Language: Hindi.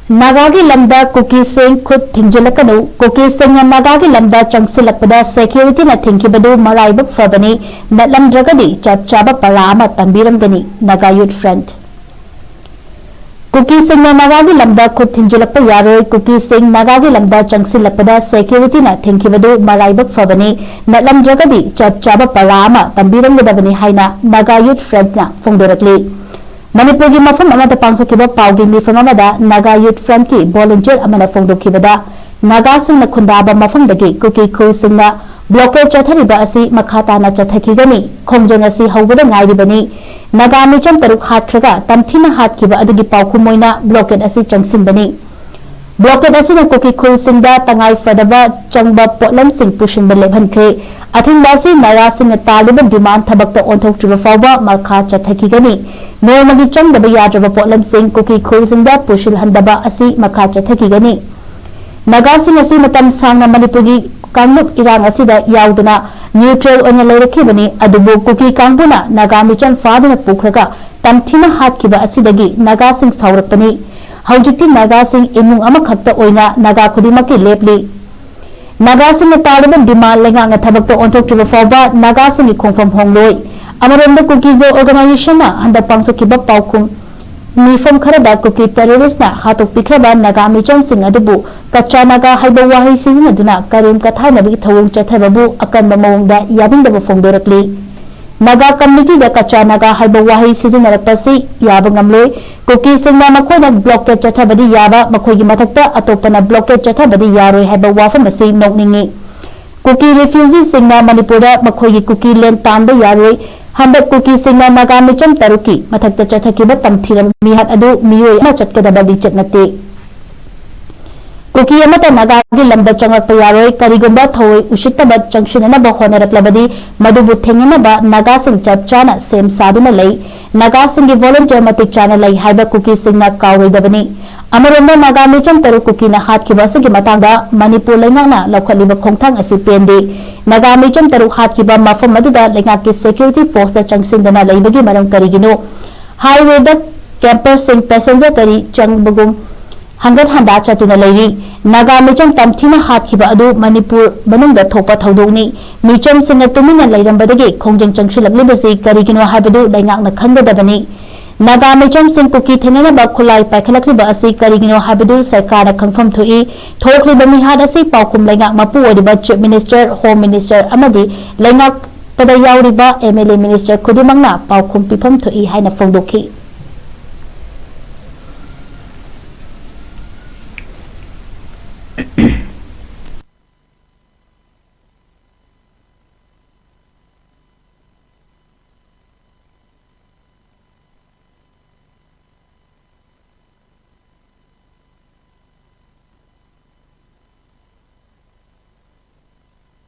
Nagagi Lamda Kuki Sing Khut Thingjillakanu Kuki Sing Nagagi Lamda Changsillakpada security na Thingjillakanu MARAIBAK FABANI NATLAMDRAGADI CHAP Parama TAMBIRAMGANI Naga Youth Front Kuki Sing Nagagi Lamda Khut Thingjillakpa Yaroi Kuki Sing Nagagi Lamda Changsillakpada security na Thingjillakanu MARAIBAK FABANI NATLAMDRAGADI CHAP Parama TAMBIRAMGADI Haina Naga Youth Front na Fongdorakli manipur की मफम अमदा पांगथोकिबा पाउगी मिफम अमदा नागा यूथ फ्रंट की वॉलंटियर अमना फोंदोखिबदा नागा सिंह खुंदाबा मफमदगी कुकी खु सिंह ब्लॉकेज चथरिबा असि मखाताना चथखिगनी खोंजंग असि हौबदा ngairibani नागा मिचम तरुक हाटखगा तमथिना हाटखिबा अदुगी पाउखुमोइना ब्लॉकेज असि चंगसिंबनी ब्लॉकेज असि न कुकी खु सिंह तंगाई फदबा चंगबा पोलम सिंह पुशिनबा लेभनख्रे अथिंबासी नागा सिंह तालिबा डिमांड थबक्ता ओंथोक्ट्रिबा फावबा मखा चथखिगनी नोरमगी चंगदबा याद्रबा पोलम सिंह कुकी खुसिंगदा पुशिल हंदबा असि मखा चथखिगनी नागा सिंह असि मतम सांगना मणिपुरी कांगलुप इरांग असिदा याउदना न्यूट्रल ओइना लेरखिबनी अदुबु कुकी कांगबुना नागा मिचम फादना पुखरगा तमथिना हाटखिबा असिदगी नागा सिंह सावरकपनी हौजिक्ति नागा सिंह इमुंग अमखक्ता ओइना नागा खुदिमकी लेपली नागा सिंह तालिबा डिमांड लेंगांग थबक्ता ओंथोक्ट्रिबा फावबा नागा सिंह खोंफम होंगलोय अमरोंद कुकीजो ऑर्गेनाइजेशन हंद पांगथोकिबा पाउकुम मिफम खरदा कुकी टेररिस्ट हाथोक्पिख्रबा नागा मिचम सिंह अदुबु कच्चा नागा हाइबा वाही सिजनदुना करीम कथानबी थवोंग चथबबु अकनबा मवोंगदा याबिंदबा फोंदोरकली नागा कम्युनिटी दा कच्चा नागा हाइबा वाही सिजनरकपसि याबा ngamloi कुकी सिंह मखोना ब्लॉकेज चथबदी याबा मखोगी मथक्ता अतोपना ब्लॉकेज चथबदी यारोय हाइबा वाफम असि नोकनिंगी कुकी रिफ्यूजी सिंह मणिपुर मखोगी कुकी लेन तांबा यारोय हंदक कुकी सिंह नागा मिचम तरुकी मथक्ता चथकिबा तमथिरम मिहत अदु मियोय अमा चटकदबा बिचत नते कुकी अमता नागागी लमदा चंगलकपा यारोय करिगुंबा थवोय उशितबा चंगसिननबा होनरकलबदी मदुबु थेंगनबा नागा सिंह चप चाना सेम सादुना लई नागा सिंह की वॉलंटियर मतिक चाना लई हाइबा कुकी सिंह कावरोयदबनी अमरोंद नागा मिचम तरु कुकी हाटखिबा असि मतंगदा मणिपुर लेंगाना लौखलिबा खोंथांग असि पेंदे नागा मिचम तरु हाटखिबा मफम अदुदा लेंगाकी सिक्योरिटी फोर्स चंगसिंगदना लैबगी मरम करिगिनो हाईवे द कैंपर सिंह पैसेंजर करी चंगबगुम हंगत हंदा चतुना लैरी नागा मिचम तमथिना हाटखिबा अदु मणिपुर मनुंगदा थोपा थौदोगनी मिचम सिंह तुमिना लैरंबदगी खोंजंग चंगसिलकलिबसि करिगिनो हाइबदु लेंगाकना खंगदबनी नागा मिचम सिंह कुकी थेंगनबा खुलाई पाइखलक्लिबा असि करिगिनो हाइबदु सरकार खंगफम थोई थोखलिबा मिहाद असि पाउकुम लेंगाक मपु ओदिबा चीफ मिनिस्टर होम मिनिस्टर अमदि लेंगाक पदा याउरिबा एमएलए मिनिस्टर खुदिमंगना पाउकुम पिफम थोई हाइना फोंदोखि।